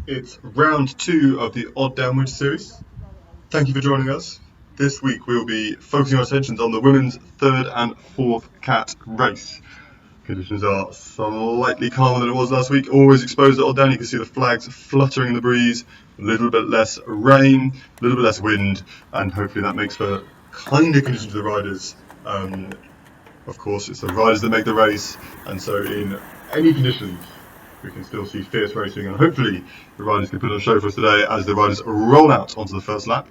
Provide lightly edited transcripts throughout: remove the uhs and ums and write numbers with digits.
It's round 2 of the Odd Downward series. Thank you for joining us. This week we'll be focusing our attentions on the women's third and fourth cat race. Conditions are slightly calmer than it was last week. Always exposed at Odd Down. You can see the flags fluttering in the breeze. A little bit less rain, a little bit less wind, and hopefully that makes for kinder conditions for the riders. Of course, it's the riders that make the race, and so in any conditions, we can still see fierce racing, and hopefully the riders can put on a show for us today as the riders roll out onto the first lap.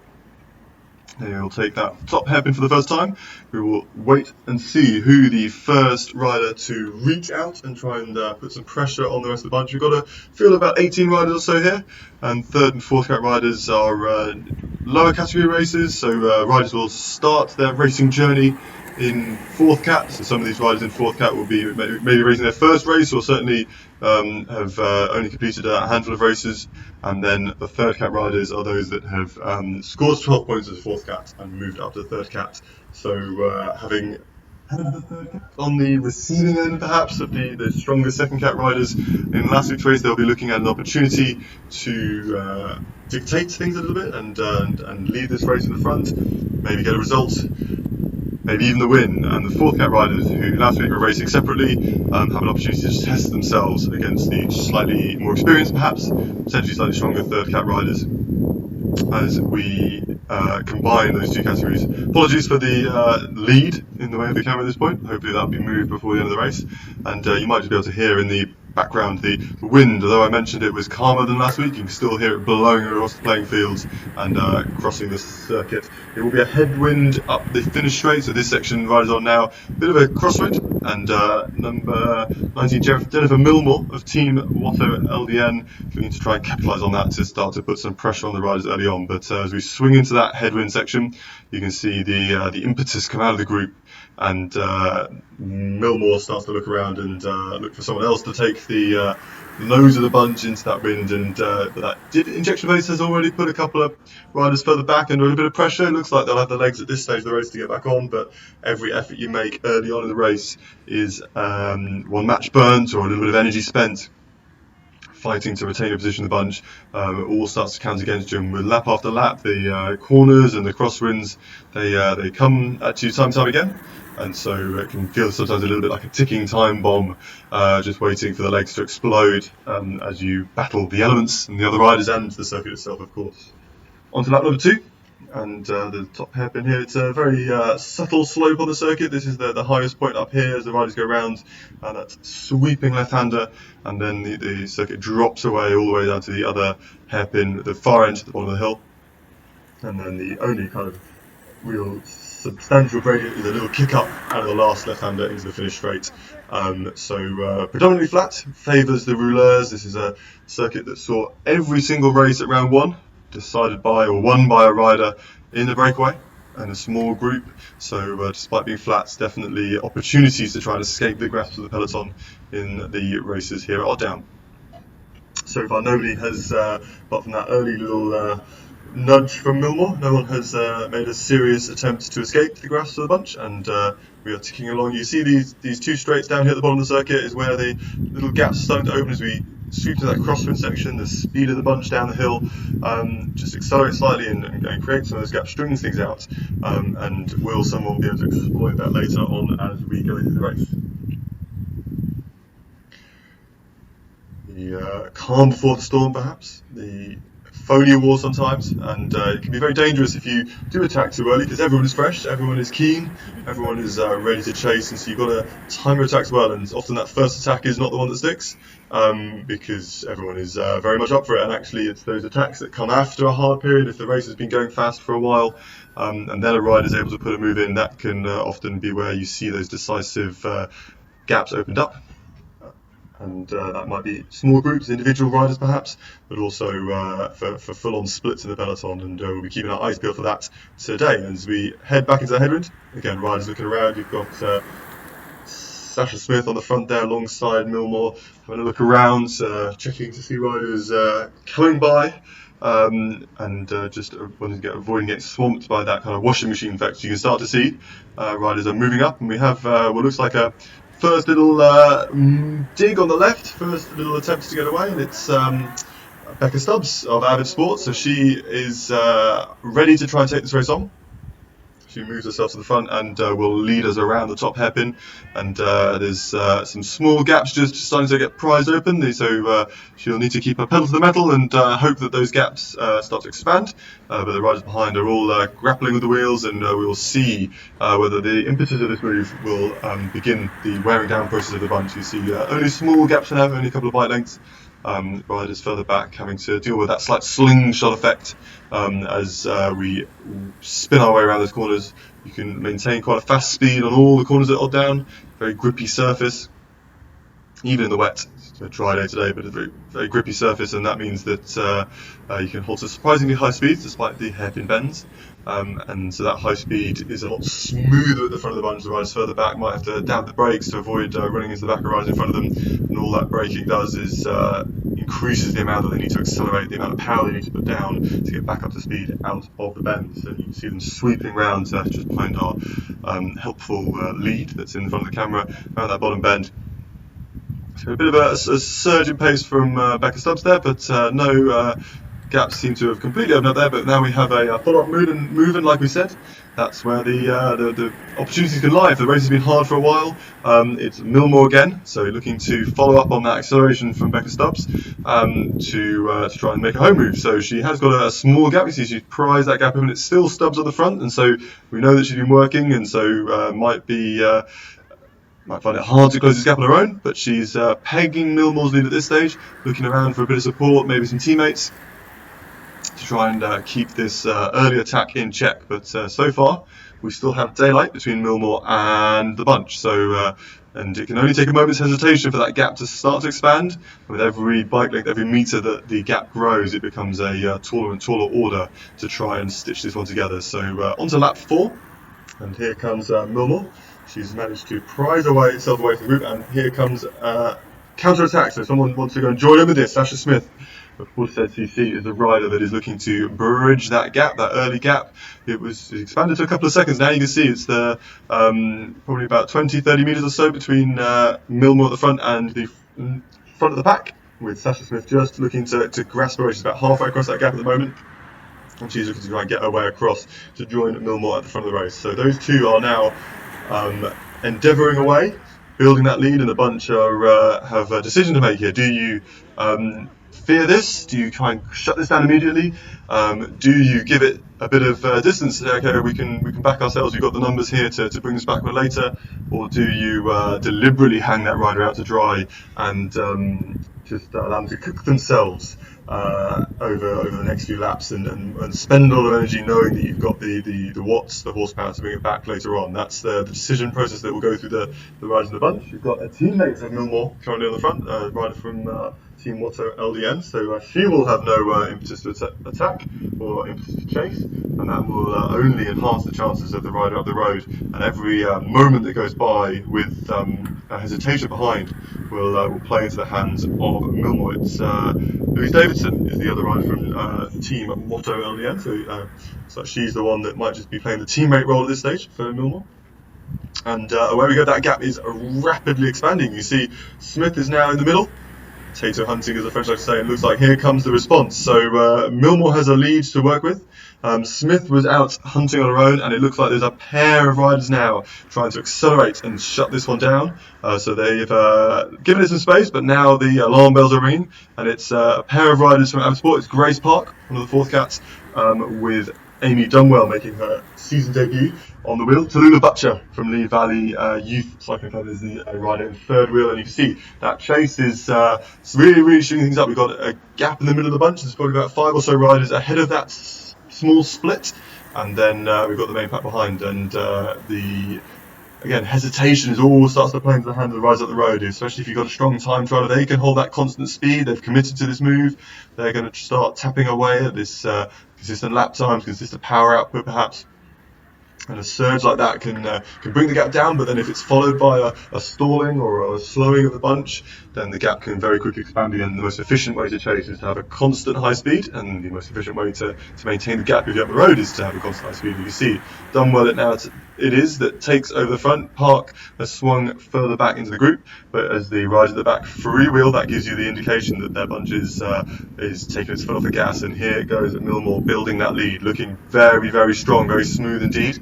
They will take that top hairpin for the first time. We will wait and see who the first rider to reach out and try and put some pressure on the rest of the bunch. We've got a field of about 18 riders or so here, and third and fourth cat riders are lower category races, so riders will start their racing journey in fourth cat. So some of these riders in fourth cat will be maybe racing their first race, or certainly have only completed a handful of races. And then the third cat riders are those that have scored 12 points as fourth cat and moved up to the third cat. So having on the receiving end perhaps of the stronger second cat riders in last week's race, they'll be looking at an opportunity to dictate things a little bit and lead this race in the front, maybe get a result, maybe even the win. And the fourth cat riders, who last week were racing separately, have an opportunity to test themselves against the slightly more experienced, perhaps potentially slightly stronger third cat riders, as we combine those two categories. Apologies for the lead in the way of the camera at this point. Hopefully that'll be moved before the end of the race, and you might just be able to hear in the background the wind. Although I mentioned it was calmer than last week, you can still hear it blowing across the playing fields and crossing the circuit. It will be a headwind up the finish straight, so this section riders on now, a bit of a crosswind, and number 19 Jennifer Millmore of Team Watto LDN looking to try and capitalise on that to start to put some pressure on the riders early on. But as we swing into that headwind section, you can see the impetus come out of the group, and Millmore starts to look around and look for someone else to take the nose of the bunch into that wind, and that injection base has already put a couple of riders further back under a bit of pressure. It looks like they'll have the legs at this stage of the race to get back on, but every effort you make early on in the race is one match burnt or a little bit of energy spent fighting to retain a position in the bunch. It all starts to count against you, and with lap after lap, the corners and the crosswinds, they come at you time and time again. And so it can feel sometimes a little bit like a ticking time bomb, just waiting for the legs to explode as you battle the elements and the other riders and the circuit itself, of course. On to lap number 2, and the top hairpin here. It's a very subtle slope on the circuit. This is the highest point up here as the riders go around, and that sweeping left-hander, and then the circuit drops away all the way down to the other hairpin at the far end at the bottom of the hill. And then the only kind of real substantial gradient is a little kick up out of the last left-hander into the finish straight. So predominantly flat, favours the rouleurs. This is a circuit that saw every single race at round 1 decided by or won by a rider in the breakaway and a small group. So despite being flat, definitely opportunities to try and escape the grasp of the peloton in the races here at Odd Down. So far nobody has, apart from that early little nudge from Millmore, no one has made a serious attempt to escape the grasp of the bunch, and we are ticking along. You see these two straights down here at the bottom of the circuit is where the little gaps are starting to open as we sweep to that crosswind section. The speed of the bunch down the hill just accelerates slightly and creates some of those gaps, strings things out, and will someone be able to exploit that later on as we go into the race. The calm before the storm, perhaps, the phony war sometimes, and it can be very dangerous if you do attack too early, because everyone is fresh, everyone is keen, everyone is ready to chase, and so you've got to time your attacks well, and often that first attack is not the one that sticks, because everyone is very much up for it, and actually it's those attacks that come after a hard period, if the race has been going fast for a while, and then a rider is able to put a move in, that can often be where you see those decisive gaps opened up. And that might be small groups, individual riders perhaps, but also for full-on splits in the peloton, and we'll be keeping our eyes peeled for that today. As we head back into the headwind, again, riders looking around. You've got Sasha Smith on the front there alongside Millmore, having a look around, checking to see riders coming by, and just avoiding getting swamped by that kind of washing machine effect. So you can start to see riders are moving up, and we have what looks like a first little dig on the left, first little attempt to get away, and it's Becca Stubbs of Avid Sports, so she is ready to try and take this race on. She moves herself to the front and will lead us around the top hairpin. And there's some small gaps just starting to get prized open, so she'll need to keep her pedal to the metal and hope that those gaps start to expand. But the riders behind are all grappling with the wheels, and we will see whether the impetus of this move will begin the wearing down process of the bunch. You see only small gaps now, only a couple of bike lengths. Riders further back having to deal with that slight slingshot effect as we spin our way around those corners. You can maintain quite a fast speed on all the corners at odd down, very grippy surface, even in the wet. It's a dry day today, but a very, very grippy surface, and that means that you can hold to surprisingly high speeds despite the hairpin bends. And so that high speed is a lot smoother at the front of the bunch. The riders further back might have to damp the brakes to avoid running into the back of riders in front of them. And all that braking does is increases the amount that they need to accelerate, the amount of power they need to put down to get back up to speed out of the bends. So you can see them sweeping round just behind our helpful lead that's in front of the camera around that bottom bend. So a bit of a surge in pace from Becca Stubbs there, but no gaps seem to have completely opened up there. But now we have a follow-up movement, like we said. That's where the opportunities can lie. If the race has been hard for a while, it's Millmore again, so looking to follow up on that acceleration from Becca Stubbs to try and make a home move. So she has got a small gap. You see she's prized that gap open. It's still Stubbs at the front, and so we know that she's been working, and so might find it hard to close this gap on her own, but she's pegging Millmore's lead at this stage, looking around for a bit of support, maybe some teammates, to try and keep this early attack in check. But so far, we still have daylight between Millmore and the bunch, so and it can only take a moment's hesitation for that gap to start to expand. With every bike length, every metre that the gap grows, it becomes a taller and taller order to try and stitch this one together. So on to lap 4, and here comes Millmore. She's managed to prize herself away from the group, and here comes counter-attack. So someone wants to go and join in with this. Sasha Smith of Portishead CC is a rider that is looking to bridge that gap, that early gap. It expanded to a couple of seconds. Now you can see it's probably about 20-30 metres or so between Millmore at the front and the front of the pack, with Sasha Smith just looking to grasp her. She's about halfway across that gap at the moment, and she's looking to try and get her way across to join Millmore at the front of the race. So those two are now endeavouring away, building that lead, and the bunch have a decision to make here. Do you fear this? Do you try and shut this down immediately? Do you give it a bit of distance? Okay, we can back ourselves. We've got the numbers here to bring this back later. Or do you deliberately hang that rider out to dry and just allow them to cook themselves over the next few laps and spend a lot of energy knowing that you've got the watts, the horsepower to bring it back later on? That's the decision process that will go through the riders in the bunch. You've got a teammate of Millmore currently on the front, a rider from Team Watto LDN, so she will have no impetus to attack or impetus to chase, and that will only enhance the chances of the rider up the road. And every moment that goes by with a hesitation behind will play into the hands of Millmore. It's Louise Davidson is the other rider from Team Watto LDN, so she's the one that might just be playing the teammate role at this stage for Millmore. And where we go, that gap is rapidly expanding. You see Smith is now in the middle. Potato hunting, as the French like to say. It looks like here comes the response. So Millmore has a lead to work with. Smith was out hunting on her own, and it looks like there's a pair of riders now trying to accelerate and shut this one down. So they've given it some space, but now the alarm bells are ringing, and it's a pair of riders from Avid Sport. It's Grace Park, one of the fourth cats, with Amy Dunwell making her season debut on the wheel. Tallulah Butcher from Lee Valley Youth Cycling Club is the rider in third wheel, and you can see that chase is really shooting things up. We've got a gap in the middle of the bunch. There's probably about 5 or so riders ahead of that small split, and then we've got the main pack behind, and again, hesitation starts to play into the hands of the riders up the road, especially if you've got a strong time trialer. They can hold that constant speed. They've committed to this move. They're going to start tapping away at this consistent lap times, consistent power output perhaps. And a surge like that can bring the gap down, but then if it's followed by a stalling or a slowing of the bunch, then the gap can very quickly expand again. The most efficient way to chase is to have a constant high speed, and the most efficient way to maintain the gap if you're up the road is to have a constant high speed. You can see Dunwell now it is that takes over the front. Park has swung further back into the group, but as the riders at the back freewheel, that gives you the indication that their bunch is taking its foot off the gas, and here it goes at Millmore, building that lead, looking very, very strong, very smooth indeed.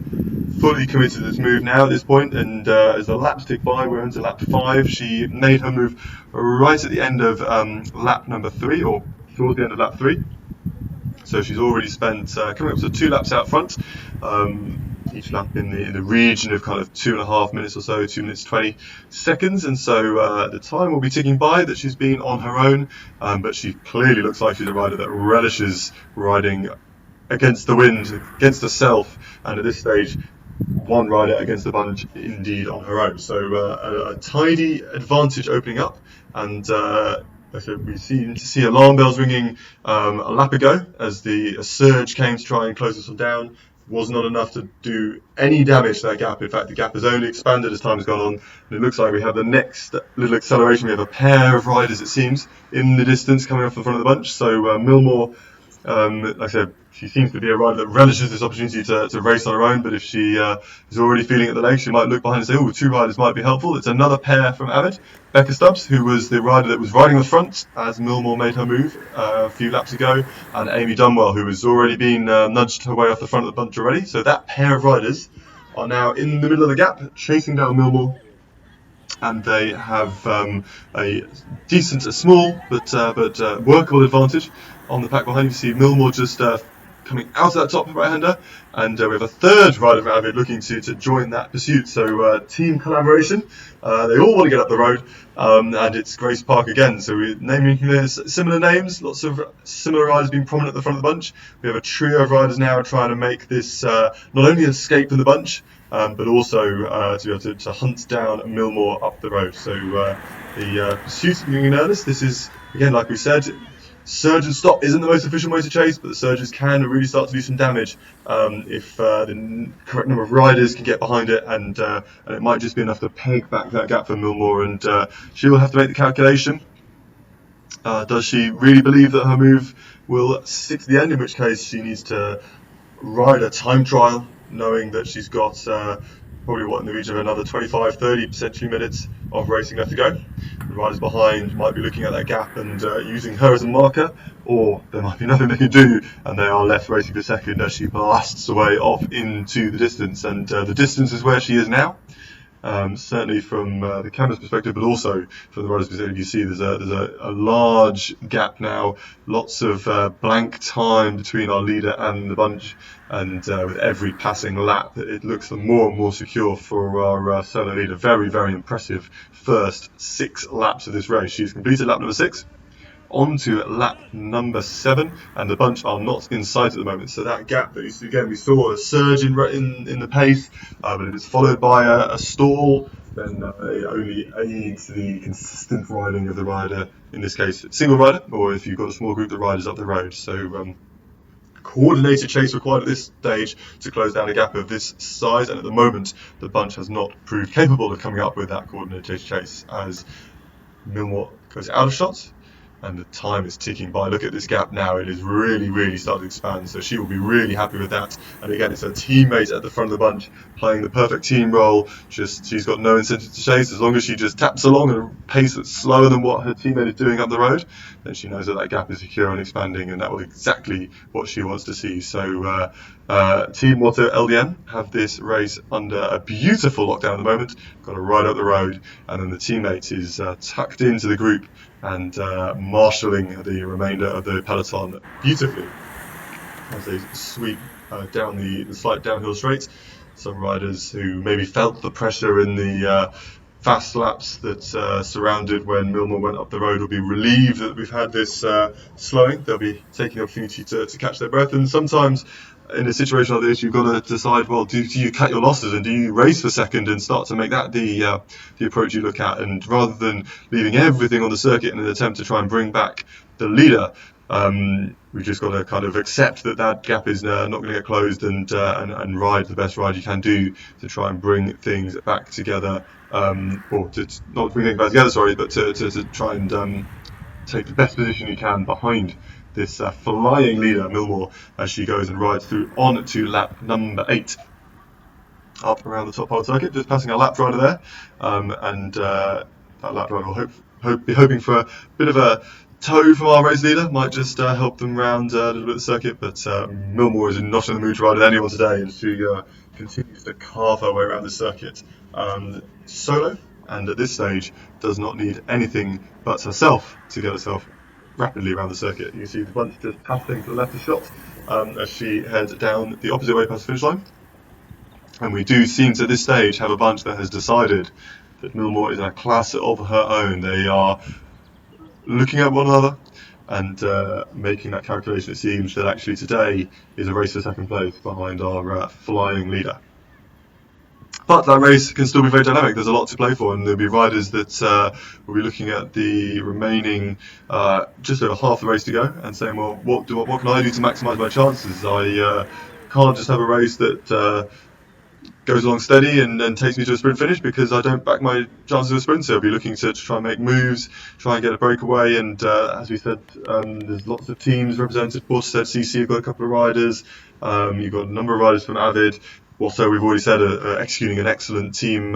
Fully committed to this move now at this point, and as the laps tick by, we're into lap 5. She made her move right at the end of lap number 3, or towards the end of lap 3. So she's already spent coming up to 2 laps out front, each lap in the region of kind of 2.5 minutes or so, 2 minutes 20 seconds, and so the time will be ticking by that she's been on her own, but she clearly looks like she's a rider that relishes riding against the wind, against herself, and at this stage one rider against the bunch indeed on her own. So a tidy advantage opening up, and we seem to see alarm bells ringing a lap ago as the surge came to try and close us all down. Was not enough to do any damage to that gap. In fact, the gap has only expanded as time has gone on, and it looks like we have the next little acceleration. We have a pair of riders, it seems, in the distance coming off the front of the bunch. So Millmore, like I said, she seems to be a rider that relishes this opportunity to race on her own, but if she is already feeling at the leg, she might look behind and say, oh, 2 riders might be helpful. It's another pair from Avid. Becca Stubbs, who was the rider that was riding the front as Millmore made her move a few laps ago, and Amy Dunwell, who has already been nudged her way off the front of the bunch already. So that pair of riders are now in the middle of the gap, chasing down Millmore, and they have a decent, a small but workable advantage on the pack behind. You see Millmore just coming out of that top right-hander, and we have a third rider from Avid looking to join that pursuit. So team collaboration. They all want to get up the road, and it's Grace Park again. So we're naming similar names, lots of similar riders being prominent at the front of the bunch. We have a trio of riders now trying to make this not only escape from the bunch, but also to be able to hunt down Millmore up the road. So the pursuit is beginning in earnest. This is, again, like we said, surge and stop isn't the most efficient way to chase, but the surges can really start to do some damage if the correct number of riders can get behind it, and it might just be enough to peg back that gap for Millmore, and she will have to make the calculation. Does she really believe that her move will stick to the end, in which case she needs to ride a time trial, knowing that she's got probably in the region of another 25, 30 potentially minutes of racing left to go. The riders behind might be looking at that gap and using her as a marker, or there might be nothing they can do, and they are left racing for second as she blasts away off into the distance. And the distance is where she is now. Certainly from the camera's perspective, but also from the rider's perspective, you see there's a large gap now, lots of blank time between our leader and the bunch, and with every passing lap it looks more and more secure for our solo leader. Very, very impressive first 6 laps of this race. She's completed lap number 6. On to lap number 7, and the bunch are not in sight at the moment. So that gap that you see again, we saw a surge in the pace, but if it's followed by a stall, then it only aids the consistent riding of the rider, in this case single rider, or if you've got a small group of riders up the road. So coordinated chase required at this stage to close down a gap of this size, and at the moment the bunch has not proved capable of coming up with that coordinated chase as Millmore goes out of shot. And the time is ticking by. Look at this gap now. It is really, really starting to expand. So she will be really happy with that. And again, it's her teammate at the front of the bunch playing the perfect team role. She's got no incentive to chase. As long as she just taps along at a pace that's slower than what her teammate is doing up the road, then she knows that gap is secure and expanding, and that will be exactly what she wants to see. So Team Watto LDN have this race under a beautiful lockdown at the moment. Got to ride up the road, and then the teammate is tucked into the group and marshalling the remainder of the peloton beautifully as they sweep down the slight downhill straight. Some riders who maybe felt the pressure in the fast laps that surrounded when Millmore went up the road will be relieved that we've had this slowing. They'll be taking the opportunity to catch their breath, and sometimes in a situation like this you've got to decide, well, do you cut your losses and do you race for second and start to make that the approach you look at, and rather than leaving everything on the circuit in an attempt to try and bring back the leader, we've just got to kind of accept that gap is not going to get closed, and ride the best ride you can do to try and bring things back together, or to not bring things back together, sorry, but to try and take the best position you can behind this flying leader, Millmore, as she goes and rides through on to lap number 8. up around the top part of the circuit, just passing our lap rider there, and that lap rider will be hoping for a bit of a tow from our race leader, might just help them round a little bit of the circuit, but Millmore is not in the mood to ride with anyone today, and she continues to carve her way around the circuit solo, and at this stage does not need anything but herself to get herself rapidly around the circuit. You can see the bunch just passing to the left of shot as she heads down the opposite way past the finish line. And we do seem to, at this stage, have a bunch that has decided that Millmore is in a class of her own. They are looking at one another and making that calculation. It seems that actually today is a race for second place behind our flying leader. But that race can still be very dynamic. There's a lot to play for, and there'll be riders that will be looking at the remaining just over half the race to go and saying, well, what can I do to maximise my chances? I can't just have a race that goes along steady and takes me to a sprint finish, because I don't back my chances of a sprint. So I'll be looking to try and make moves, try and get a breakaway. And as we said, there's lots of teams represented. Portishead CC have got a couple of riders. You've got a number of riders from Avid. Also, we've already said executing an excellent team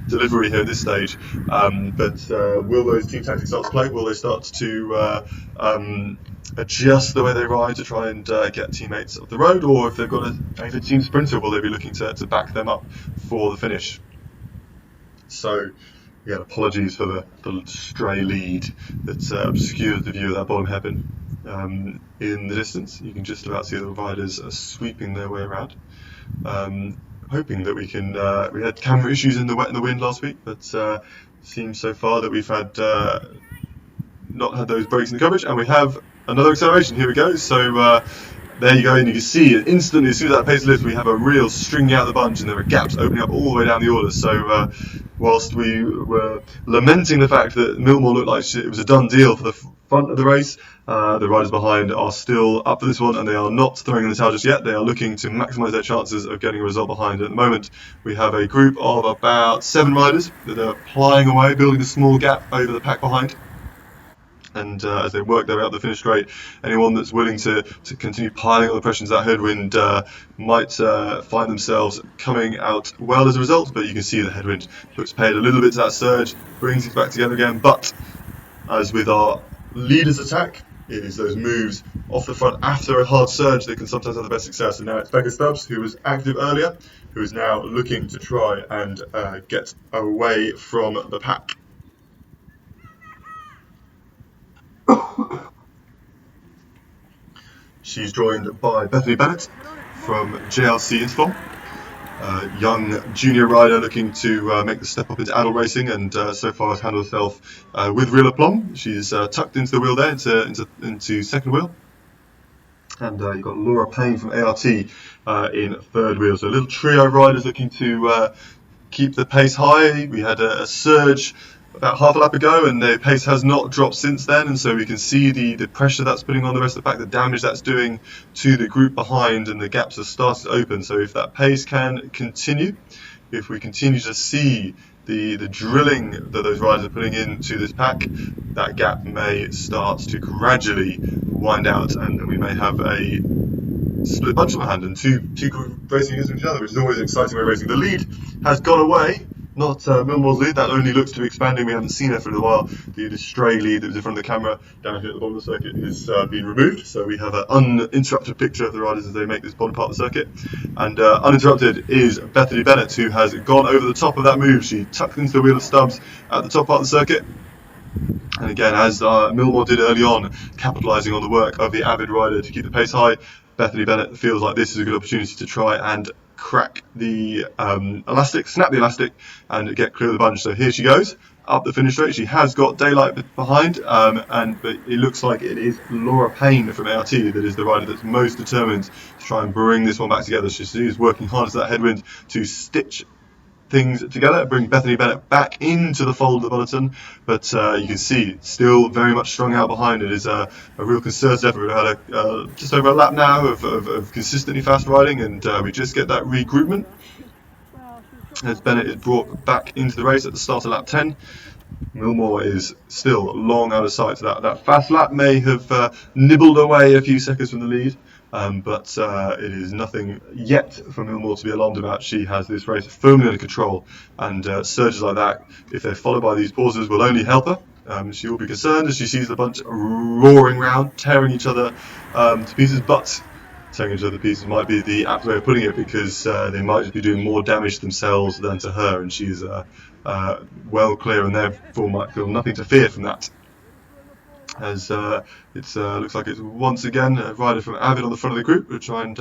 delivery here at this stage. But will those team tactics start to play? Will they start to adjust the way they ride to try and get teammates up the road? Or if they've got a team sprinter, will they be looking to back them up for the finish? So, again, apologies for the stray lead that obscures the view of that bottom hairpin. In the distance, you can just about see the riders are sweeping their way around. Hoping that we can. We had camera issues in the wet and the wind last week, but seems so far that we've had not had those breaks in the coverage, and we have another acceleration. Here we go. So there you go, and you can see it instantly as soon as that pace lifts, we have a real stringing out the bunch, and there are gaps opening up all the way down the order. So whilst we were lamenting the fact that Millmore looked like it was a done deal for the front of the race, the riders behind are still up for this one, and they are not throwing in the towel just yet. They are looking to maximise their chances of getting a result behind. At the moment, we have a group of about 7 riders that are plying away, building a small gap over the pack behind. And as they work their way up the finish straight, anyone that's willing to continue piling up the pressure into that headwind might find themselves coming out well as a result. But you can see the headwind looks paid a little bit to that surge, brings it back together again. But as with our leader's attack, it is those moves off the front after a hard surge that can sometimes have the best success. And now it's Becca Stubbs, who was active earlier, who is now looking to try and get away from the pack. She's joined by Bethany Bennett from JLC Interval, young junior rider looking to make the step up into adult racing, and so far has handled herself with real aplomb. She's tucked into the wheel there, into second wheel. And you've got Laura Payne from ART in third wheel. So a little trio of riders looking to keep the pace high. We had a surge about half a lap ago, and the pace has not dropped since then, and so we can see the pressure that's putting on the rest of the pack, the damage that's doing to the group behind, and the gaps have started to open. So if that pace can continue, if we continue to see the drilling that those riders are putting into this pack, that gap may start to gradually wind out, and we may have a split bunch on hand and two racing against each other, which is always an exciting way of racing. The lead has gone away. Not Millmore's lead, that only looks to be expanding. We haven't seen her for a little while. The stray lead that was in front of the camera down here at the bottom of the circuit has been removed, so we have an uninterrupted picture of the riders as they make this bottom part of the circuit. And uninterrupted is Bethany Bennett, who has gone over the top of that move. She tucked into the wheel of Stubbs at the top part of the circuit. And again, as Millmore did early on, capitalising on the work of the avid rider to keep the pace high, Bethany Bennett feels like this is a good opportunity to try and crack the elastic, snap the elastic, and get clear of the bunch. So here she goes up the finish straight. She has got daylight behind, but it looks like it is Laura Payne from ART that is the rider that's most determined to try and bring this one back together. She is working hard to that headwind to stitch things together, bring Bethany Bennett back into the fold of the bulletin, but you can see still very much strung out behind. It is a real concerted effort. We've had just over a lap now of consistently fast riding, and we just get that regroupment as Bennett is brought back into the race at the start of lap 10. Millmore is still long out of sight. So that fast lap may have nibbled away a few seconds from the lead, but it is nothing yet for Millmore to be alarmed about. She has this race firmly under control, and surges like that, if they're followed by these pauses, will only help her. She will be concerned as she sees the bunch roaring round, tearing each other to pieces, but tearing each other to pieces might be the apt way of putting it, because they might just be doing more damage to themselves than to her, and she's well clear and therefore might feel nothing to fear from that. As it looks like it's once again a rider from Avid on the front of the group. We'll try and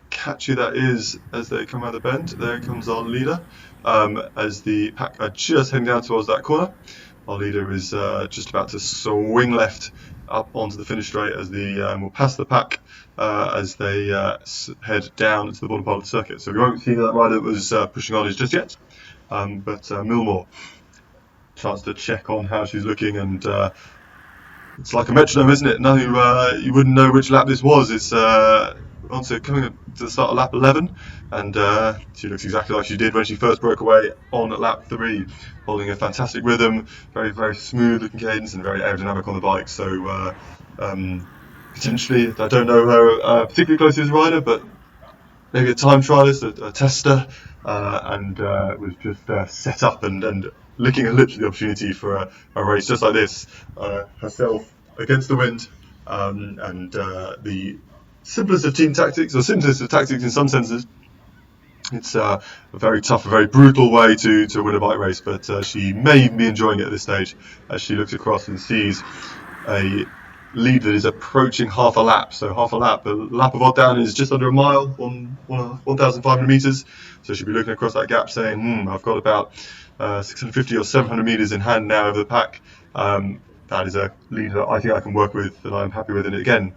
catch who that is as they come around the bend. There comes our leader, as the pack are just heading down towards that corner. Our leader is just about to swing left up onto the finish straight as will pass the pack as they head down to the bottom part of the circuit. So we won't see that rider that was pushing on just yet, but Millmore, chance to check on how she's looking, and it's like a metronome, isn't it? No, you wouldn't know which lap this was. It's coming to the start of lap 11, and she looks exactly like she did when she first broke away on lap 3, holding a fantastic rhythm, very, very smooth looking cadence, and very aerodynamic on the bike. So potentially, I don't know her particularly closely as a rider, but maybe a time trialist, a tester, and was just set up and licking her lips at the opportunity for a race just like this, herself against the wind, and the simplest of team tactics, or simplest of tactics in some senses. It's a very tough, a very brutal way to win a bike race, but she may even be enjoying it at this stage as she looks across and sees a lead that is approaching half a lap. So half a lap, the lap of odd down is just under a mile, 1,500 metres. So she'll be looking across that gap saying, I've got about 650 or 700 metres in hand now over the pack. That is a lead that I think I can work with, that I'm happy with. And again,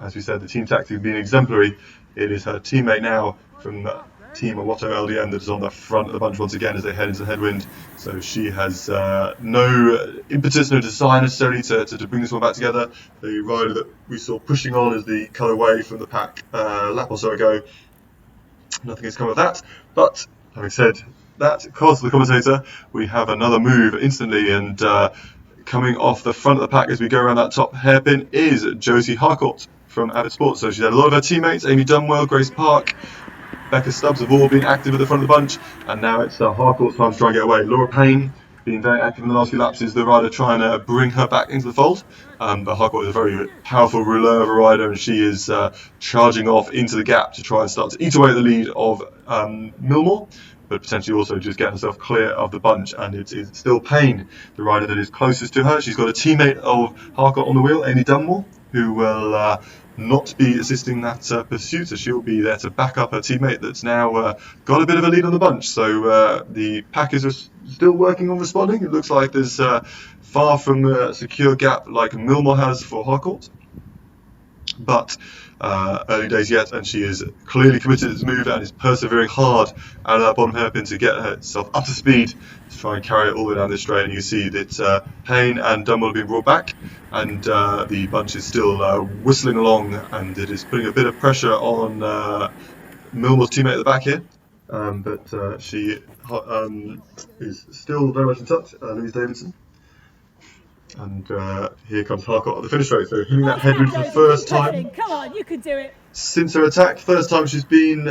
as we said, the team tactic being exemplary, it is her teammate now from Team Awotto LDM that is on the front of the bunch once again as they head into the headwind. So she has no impetus, no desire necessarily to bring this one back together. The rider that we saw pushing on as the cut away from the pack a lap or so ago, nothing has come of that. But having said that, across the commentator, we have another move instantly, and coming off the front of the pack as we go around that top hairpin is Josie Harcourt from Avid Sports. So she's had a lot of her teammates, Amy Dunwell, Grace Park, Becca Stubbs, have all been active at the front of the bunch, and now it's Harcourt's time to try and get away. Laura Payne, being very active in the last few laps, is the rider trying to bring her back into the fold. But Harcourt is a very powerful rouleur of a rider, and she is charging off into the gap to try and start to eat away at the lead of Millmore, but potentially also just getting herself clear of the bunch. And it's still Payne, the rider that is closest to her. She's got a teammate of Harcourt on the wheel, Amy Dunwell, who will not be assisting that pursuit, so she'll be there to back up her teammate that's now got a bit of a lead on the bunch. So the pack is still working on responding. It looks like there's far from a secure gap like Millmore has for Harcourt, but early days yet, and she is clearly committed to this move and is persevering hard out of that bottom hairpin to get herself up to speed to try and carry it all the way down this straight. And you see that Payne and Dunwell have been brought back, and the bunch is still whistling along, and it is putting a bit of pressure on Millmore's teammate at the back here, but she is still very much in touch, Louise Davidson. And here comes Harcourt at the finish straight, so hitting that headwind for the first time. Come on, you can do it. Since her attack, first time she's been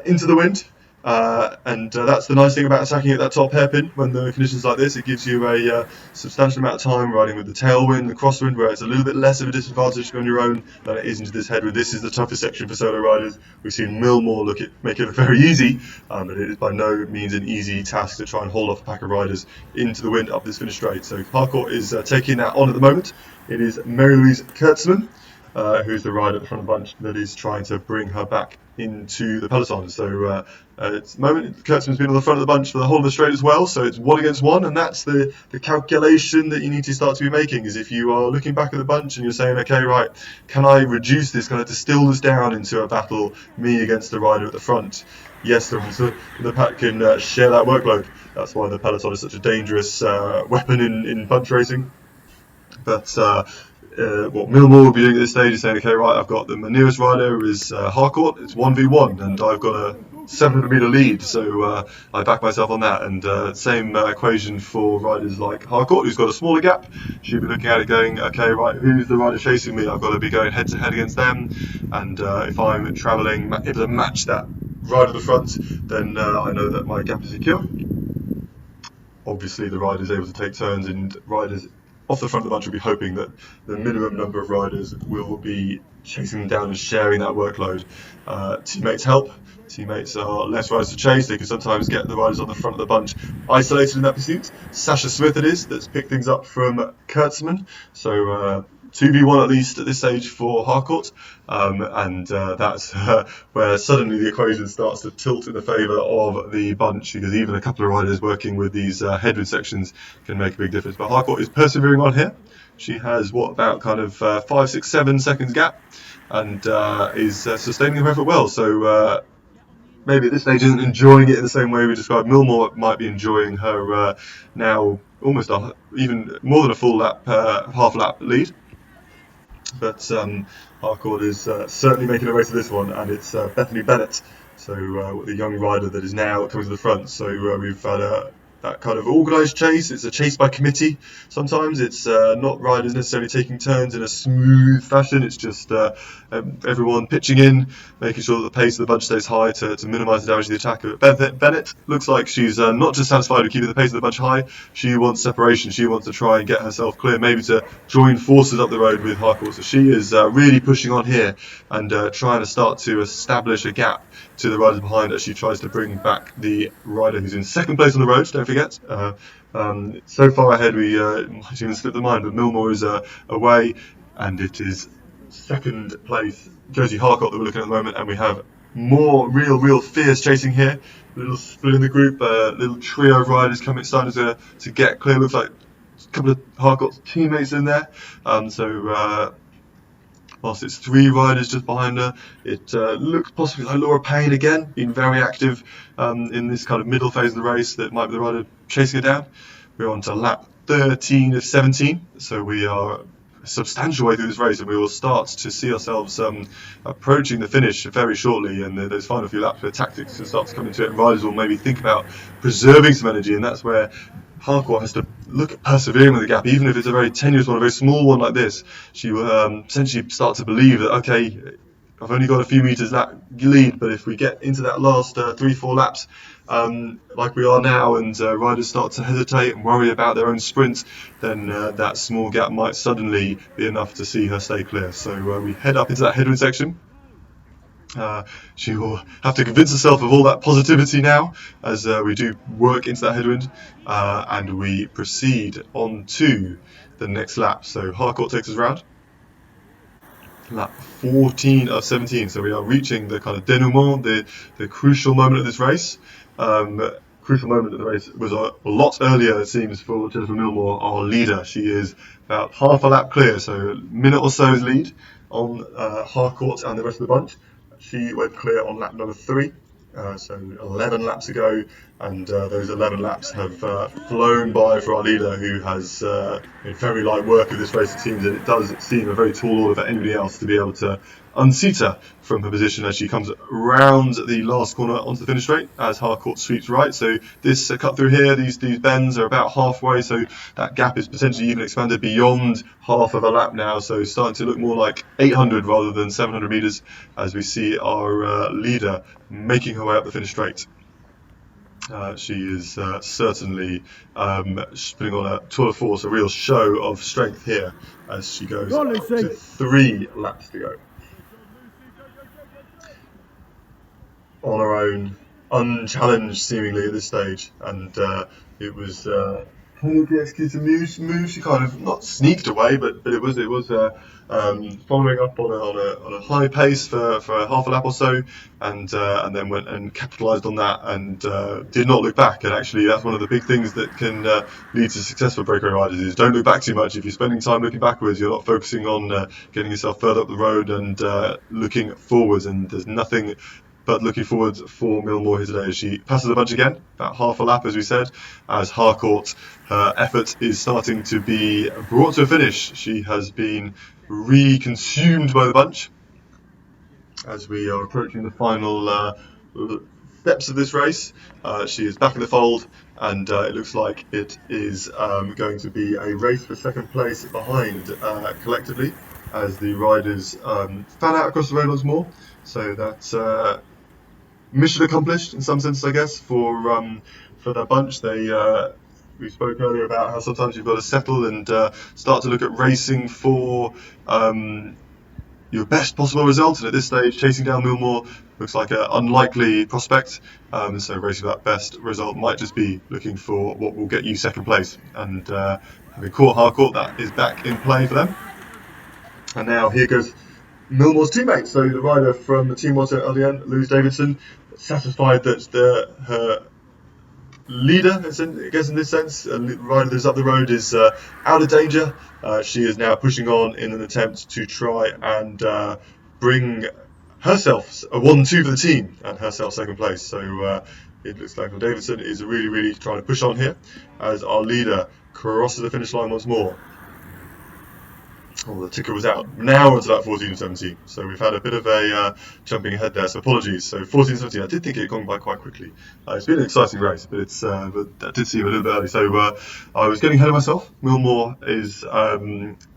into the wind, and that's the nice thing about attacking at that top hairpin. When the conditions like this, it gives you a substantial amount of time riding with the tailwind, the crosswind, where it's a little bit less of a disadvantage on your own than it is into this headwind. This is the toughest section for solo riders. We've seen Millmore make it look very easy, but it is by no means an easy task to try and hold off a pack of riders into the wind up this finish straight. So Harcourt is taking that on at the moment. It is Mary Louise Kurtzman, who's the rider at the front of the bunch, that is trying to bring her back into the peloton. So at the moment, Kurtzman's been on the front of the bunch for the whole of the straight as well, so it's 1 against 1, and that's the calculation that you need to start to be making, is if you are looking back at the bunch and you're saying, okay, right, can I reduce this, can I distill this down into a battle, me against the rider at the front? Yes, the pack can share that workload. That's why the peloton is such a dangerous weapon in bunch racing. But what Millmore will be doing at this stage is saying, okay, right, I've got the nearest rider is Harcourt, it's 1v1, and I've got to 700-meter lead, so I back myself on that. And same equation for riders like Harcourt, who's got a smaller gap. She'll be looking at it going, okay, right, who's the rider chasing me? I've got to be going head to head against them, and if I'm travelling able to match that rider at the front, then I know that my gap is secure. Obviously, the rider is able to take turns, and riders off the front of the bunch will be hoping that the minimum number of riders will be chasing them down and sharing that workload. Teammates help. Teammates are less riders to chase. They can sometimes get the riders on the front of the bunch isolated in that pursuit. Sasha Smith it is that's picked things up from Kurtzman. So 2v1 at least at this stage for Harcourt, and that's where suddenly the equation starts to tilt in the favour of the bunch, because even a couple of riders working with these headwind sections can make a big difference. But Harcourt is persevering on here. She has about kind of 5, 6, 7 seconds gap, and is sustaining her effort well. So maybe at this stage isn't enjoying it in the same way we described. Millmore might be enjoying her now almost even more than a full lap, half lap lead. But Harcourt is certainly making a race of this one, and it's Bethany Bennett, so the young rider that is now coming to the front. So we've had that kind of organised chase. It's a chase by committee. Sometimes it's not riders necessarily taking turns in a smooth fashion. It's just everyone pitching in, making sure that the pace of the bunch stays high to minimise the damage to the attacker. But Bennett looks like she's not just satisfied with keeping the pace of the bunch high. She wants separation. She wants to try and get herself clear, maybe to join forces up the road with Harcourt. So she is really pushing on here and trying to start to establish a gap to the riders behind as she tries to bring back the rider who's in second place on the road. Don't forget. So far ahead, we might even slip the mind, but Millmore is away, and it is second place Josie Harcourt that we're looking at the moment, and we have more real fierce chasing here. A little split in the group, little trio of riders starting to get clear. Looks like a couple of Harcourt's teammates in there. Whilst it's 3 riders just behind her, it looks possibly like Laura Payne again, being very active in this kind of middle phase of the race. That might be the rider chasing her down. We're on to lap 13 of 17, so we are a substantial way through this race, and we will start to see ourselves approaching the finish very shortly. And those final few laps where tactics will start to come into it, and riders will maybe think about preserving some energy, and that's where Harcourt has to look at persevering with the gap, even if it's a very tenuous one, a very small one like this. She will essentially start to believe that, okay, I've only got a few metres lead, but if we get into that last 3-4 laps, like we are now, and riders start to hesitate and worry about their own sprints, then that small gap might suddenly be enough to see her stay clear. So we head up into that headwind section. She will have to convince herself of all that positivity now as we do work into that headwind, and we proceed on to the next lap. So Harcourt takes us round. Lap 14 of 17, so we are reaching the kind of denouement, the crucial moment of this race. Crucial moment of the race was a lot earlier, it seems, for Jennifer Millmore, our leader. She is about half a lap clear, so a minute or so's lead on Harcourt and the rest of the bunch. She went clear on lap number 3, so 11 laps ago, and those 11 laps have flown by for our leader, who has made very light work of this race, it seems, and it does seem a very tall order for anybody else to be able to unseat her from her position as she comes round the last corner onto the finish straight as Harcourt sweeps right. So this cut through here, these bends are about halfway, so that gap is potentially even expanded beyond half of a lap now, so starting to look more like 800 rather than 700 metres as we see our leader making her way up the finish straight. She is certainly putting on a tour de force, a real show of strength here as she goes up to 3 laps to go. On her own, unchallenged seemingly at this stage, and it was probably executed move. She kind of not sneaked away, but it was following up on a high pace for half a lap or so, and then went and capitalised on that and did not look back. And actually, that's one of the big things that can lead to successful breakaway riders is don't look back too much. If you're spending time looking backwards, you're not focusing on getting yourself further up the road and looking forwards. And there's nothing but looking forward for Millmore here today as she passes the bunch again, about half a lap as we said, as Harcourt, her effort is starting to be brought to a finish. She has been reconsumed by the bunch as we are approaching the final steps of this race. She is back in the fold, and it looks like it is going to be a race for second place behind collectively, as the riders fan out across the road once more. So that's mission accomplished in some sense, I guess, for that bunch. We spoke earlier about how sometimes you've got to settle and start to look at racing for your best possible result, and at this stage chasing down Millmore looks like an unlikely prospect, so racing for that best result might just be looking for what will get you second place, and having caught Harcourt, that is back in play for them. And now here goes Millmore's teammate, so the rider from the Team Watto LDN, Louise Davidson, satisfied that her leader, I guess in this sense, a rider that's up the road is out of danger. She is now pushing on in an attempt to try and bring herself a 1-2 for the team and herself second place. So it looks like Davidson is really, really trying to push on here as our leader crosses the finish line once more. Oh, the ticker was out. Now it's about 14 and 17. So we've had a bit of a jumping ahead there, so apologies. So 14 and 17, I did think it had gone by quite quickly. It's been an exciting race, but but that did seem a little bit early. So I was getting ahead of myself. Millmore is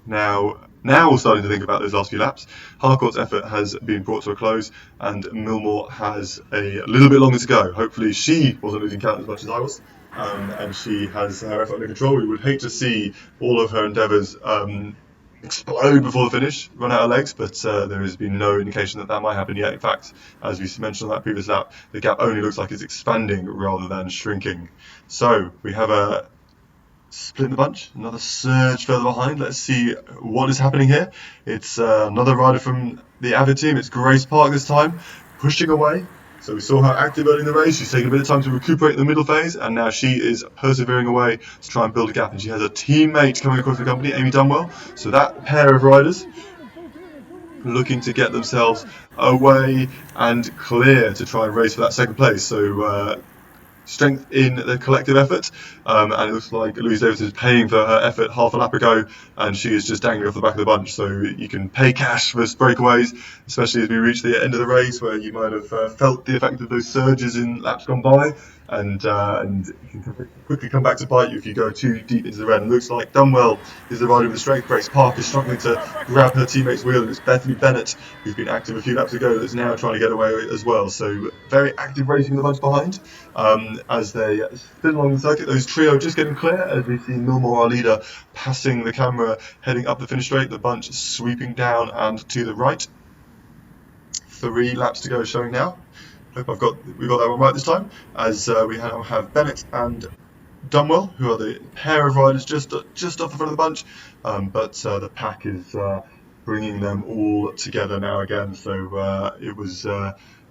now starting to think about those last few laps. Harcourt's effort has been brought to a close, and Millmore has a little bit longer to go. Hopefully she wasn't losing count as much as I was. And she has her effort under control. We would hate to see all of her endeavours explode before the finish, run out of legs, but there has been no indication that might happen yet. In fact, as we mentioned on that previous lap, the gap only looks like it's expanding rather than shrinking. So we have a split in the bunch, another surge further behind. Let's see what is happening here. It's another rider from the Avid team. It's Grace Park this time, pushing away. So we saw her active early in the race. She's taken a bit of time to recuperate in the middle phase, and now she is persevering away to try and build a gap. And she has a teammate coming across the company, Amy Dunwell. So that pair of riders looking to get themselves away and clear to try and race for that second place. So strength in the collective effort, and it looks like Louise Davidson is paying for her effort half a lap ago, and she is just dangling off the back of the bunch. So you can pay cash for breakaways, especially as we reach the end of the race, where you might have felt the effect of those surges in laps gone by, and it can quickly come back to bite you if you go too deep into the red. And it looks like Dunwell is the rider with the strength. Grace Park is struggling to grab her teammate's wheel, and it's Bethany Bennett, who's been active a few laps ago, that's now trying to get away as well. So very active racing in the bunch behind. As they spin along the circuit, those trio just getting clear, as we see Millmore, our leader, passing the camera, heading up the finish straight, the bunch sweeping down and to the right. 3 laps to go showing now. Hope we got that one right this time, as we now have Bennett and Dunwell, who are the pair of riders just off the front of the bunch, but the pack is bringing them all together now again. So it was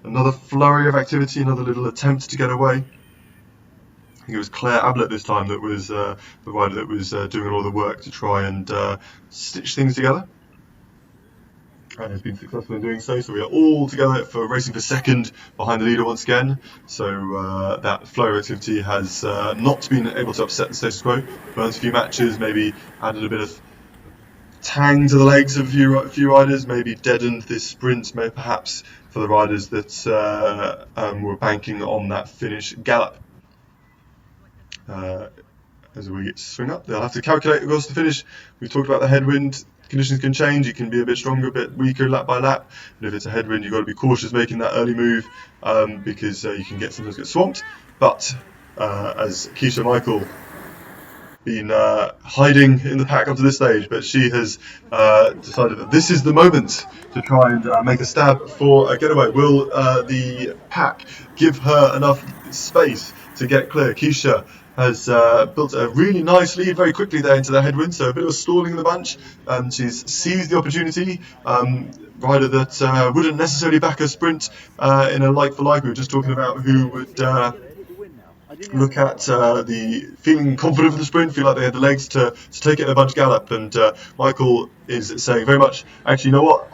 another flurry of activity, another little attempt to get away. I think it was Claire Ablett this time that was the rider that was doing all the work to try and stitch things together, and has been successful in doing so. So we are all together for racing for second behind the leader once again. So that flow of activity has not been able to upset the status quo. Burns a few matches, maybe added a bit of tang to the legs of a few riders, maybe deadened this sprint, maybe perhaps for the riders that were banking on that finish gallop. As we swing up, they'll have to calculate across the finish. We've talked about the headwind. Conditions can change. You can be a bit stronger, a bit weaker lap by lap. And if it's a headwind, you've got to be cautious making that early move, because you can sometimes get swamped. But as Keisha Michael been hiding in the pack up to this stage, but she has decided that this is the moment to try and make a stab for a getaway. Will the pack give her enough space to get clear? Keisha has built a really nice lead very quickly there into the headwind, so a bit of a stalling in the bunch. She's seized the opportunity. Rider that wouldn't necessarily back a sprint in a like-for-like. We were just talking about who would look at the feeling confident for the sprint, feel like they had the legs to take it in a bunch gallop, and Michael is saying very much, actually, you know what,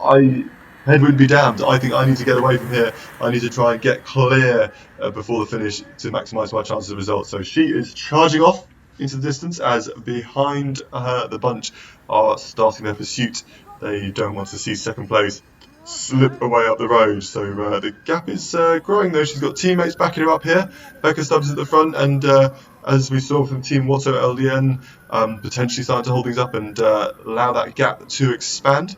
headwind be damned, I think I need to get away from here. I need to try and get clear before the finish to maximise my chances of results. So she is charging off into the distance, as behind her the bunch are starting their pursuit. They don't want to see second place slip away up the road. So the gap is growing though. She's got teammates backing her up here. Becca Stubbs at the front, and as we saw from Team Watto LDN, potentially starting to hold things up and allow that gap to expand.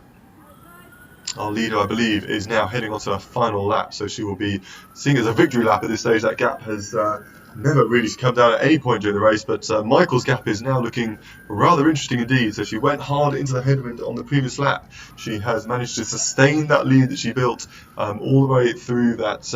Our leader, I believe, is now heading onto her final lap, so she will be seeing as a victory lap at this stage. That gap has never really come down at any point during the race, but Michael's gap is now looking rather interesting indeed. So she went hard into the headwind on the previous lap. She has managed to sustain that lead that she built all the way through that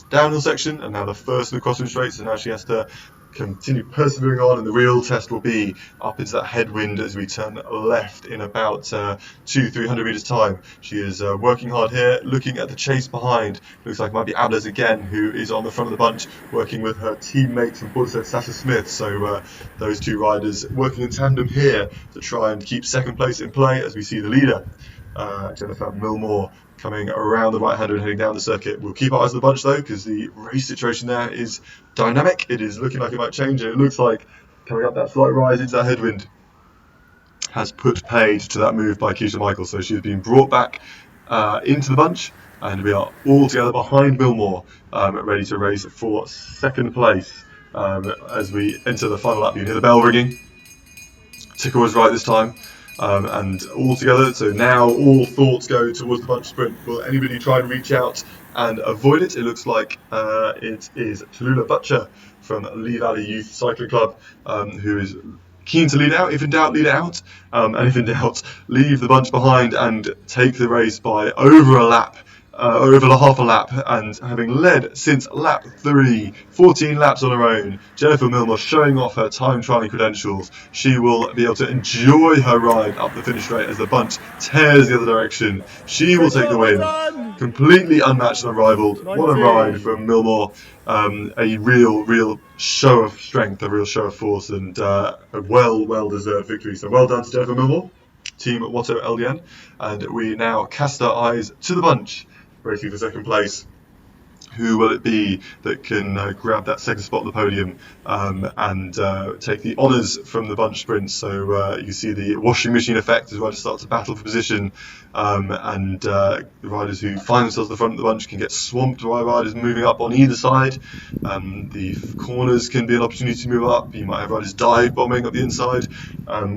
downhill section, and now the first of the crossing straight, so now she has to continue persevering on, and the real test will be up into that headwind as we turn left in about 200-300 meters time. She is working hard here, looking at the chase behind. Looks like it might be Ablers again, who is on the front of the bunch, working with her teammate from Bordeaux, Sasha Smith. So those two riders working in tandem here to try and keep second place in play as we see the leader, Jennifer Millmore, coming around the right-hander and heading down the circuit. We'll keep our eyes on the bunch though, because the race situation there is dynamic. It is looking like it might change, and it looks like coming up that slight rise into that headwind has put paid to that move by Keisha Michaels. So she's been brought back into the bunch, and we are all together behind Millmore, ready to race for second place. As we enter the final lap, you can hear the bell ringing. Ticker was right this time. And all together, so now all thoughts go towards the bunch sprint. Will anybody try and reach out and avoid it? It looks like it is Tallulah Butcher from Lee Valley Youth Cycling Club, who is keen to lead out. If in doubt, lead it out. And if in doubt, leave the bunch behind and take the race by over a lap. Over half a lap, and having led since lap 3, 14 laps on her own, Jennifer Millmore showing off her time trialling credentials. She will be able to enjoy her ride up the finish straight as the bunch tears the other direction. She will take the win. Completely unmatched and unrivaled. What a ride from Millmore. A real show of strength, a real show of force, and a well-deserved victory. So well done to Jennifer Millmore, Team Watto LDN, and we now cast our eyes to the bunch, racing for second place. Who will it be that can grab that second spot on the podium and take the honours from the bunch sprint? So you see the washing machine effect as riders start to battle for position, and the riders who find themselves at the front of the bunch can get swamped by riders moving up on either side. The corners can be an opportunity to move up. You might have riders dive bombing up the inside.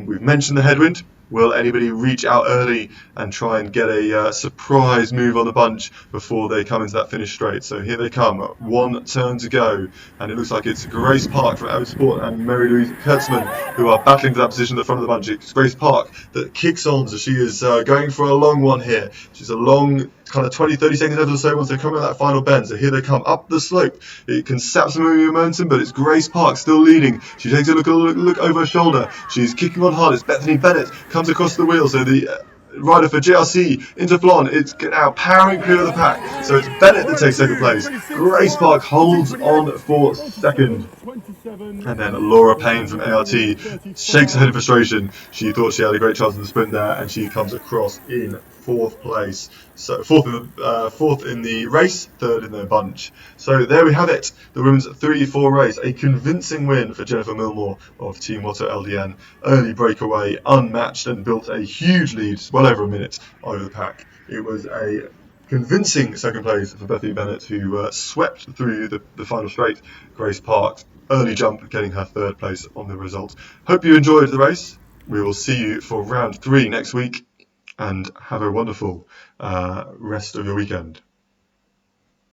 We've mentioned the headwind. Will anybody reach out early and try and get a surprise move on the bunch before they come into that finish straight? So here they come, one turn to go, and it looks like it's Grace Park from Avid Sport and Mary Louise Kurtzman who are battling for that position at the front of the bunch. It's Grace Park that kicks on, so she is going for a long one here. She's a long kind of 20-30 seconds left or so once they come at that final bend. So here they come up the slope. It can sap some momentum, but it's Grace Park still leading. She takes a look over her shoulder. She's kicking on hard. It's Bethany Bennett comes across the wheel. So the rider for JRC, Interflon, it's now powering clear of the pack. So it's Bennett that takes second place. Grace Park holds on for second. And then Laura Payne from ART shakes her head in frustration. She thought she had a great chance in the sprint there, and she comes across in fourth place. So fourth in the race, third in the bunch. So there we have it. The women's 3-4 race. A convincing win for Jennifer Millmore of Team Watto LDN. Early breakaway, unmatched, and built a huge lead, well over a minute over the pack. It was a convincing second place for Bethany Bennett, who swept through the final straight. Grace Park, early jump, getting her third place on the result. Hope you enjoyed the race. We will see you for round 3 next week, and have a wonderful rest of your weekend.